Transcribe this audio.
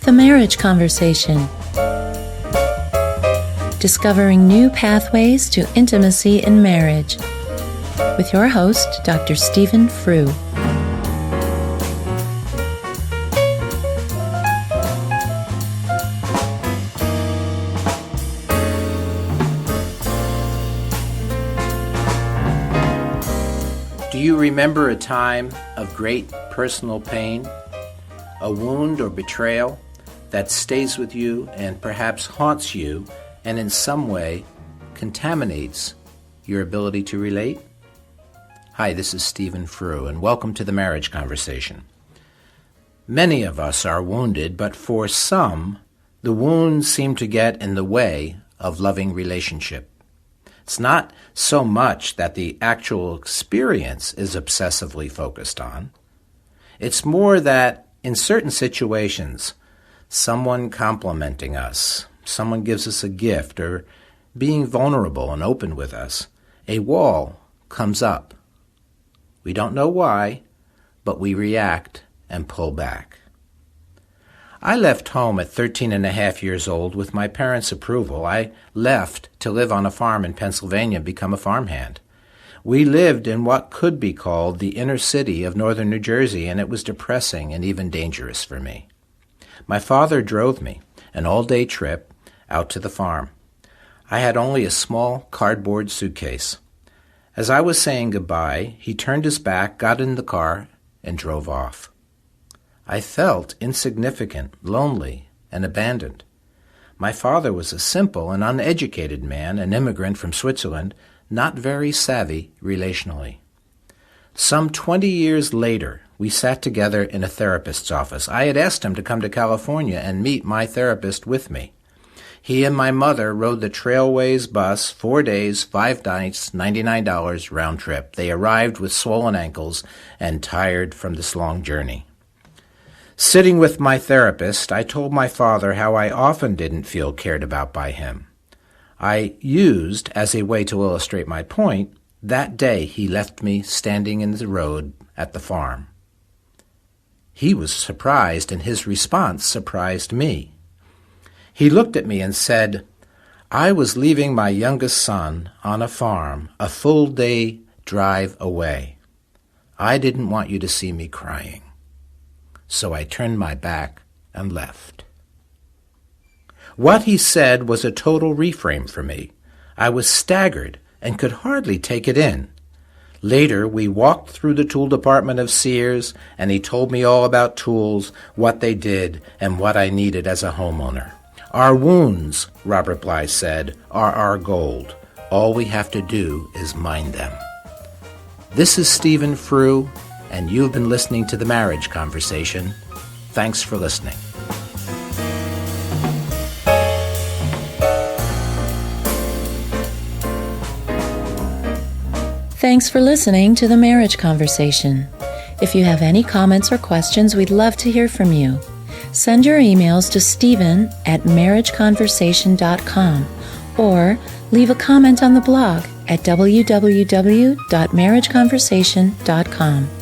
The Marriage Conversation. Discovering new pathways to intimacy in marriage. With your host, Dr. Stephen Frew. Do you remember a time of great personal pain, a wound or betrayal that stays with you and perhaps haunts you and in some way contaminates your ability to relate? Hi, this is Stephen Frew, and welcome to the Marriage Conversation. Many of us are wounded, but for some, the wounds seem to get in the way of loving relationship. It's not so much that the actual experience is obsessively focused on. It's more that in certain situations, someone complimenting us, someone gives us a gift, or being vulnerable and open with us, a wall comes up. We don't know why, but we react and pull back. I left home at 13 and a half years old with my parents' approval. I left to live on a farm in Pennsylvania and become a farmhand. We lived in what could be called the inner city of northern New Jersey, and it was depressing and even dangerous for me. My father drove me an all-day trip out to the farm. I had only a small cardboard suitcase. As I was saying goodbye, he turned his back, got in the car, and drove off. I felt insignificant, lonely, and abandoned. My father was a simple and uneducated man, an immigrant from Switzerland, not very savvy relationally. Some 20 years later, we sat together in a therapist's office. I had asked him to come to California and meet my therapist with me. He and my mother rode the Trailways bus 4 days, 5 nights, $99 round trip. They arrived with swollen ankles and tired from this long journey. Sitting with my therapist, I told my father how I often didn't feel cared about by him. I used, as a way to illustrate my point, that day he left me standing in the road at the farm. He was surprised, and his response surprised me. He looked at me and said, "I was leaving my youngest son on a farm a full day drive away. I didn't want you to see me crying. So I turned my back and left." What he said was a total reframe for me. I was staggered and could hardly take it in. Later, we walked through the tool department of Sears, and he told me all about tools, what they did, and what I needed as a homeowner. "Our wounds," Robert Bly said, "are our gold. All we have to do is mind them." This is Stephen Frew, and you've been listening to The Marriage Conversation. Thanks for listening. Thanks for listening to The Marriage Conversation. If you have any comments or questions, we'd love to hear from you. Send your emails to stephen@marriageconversation.com or leave a comment on the blog at www.marriageconversation.com.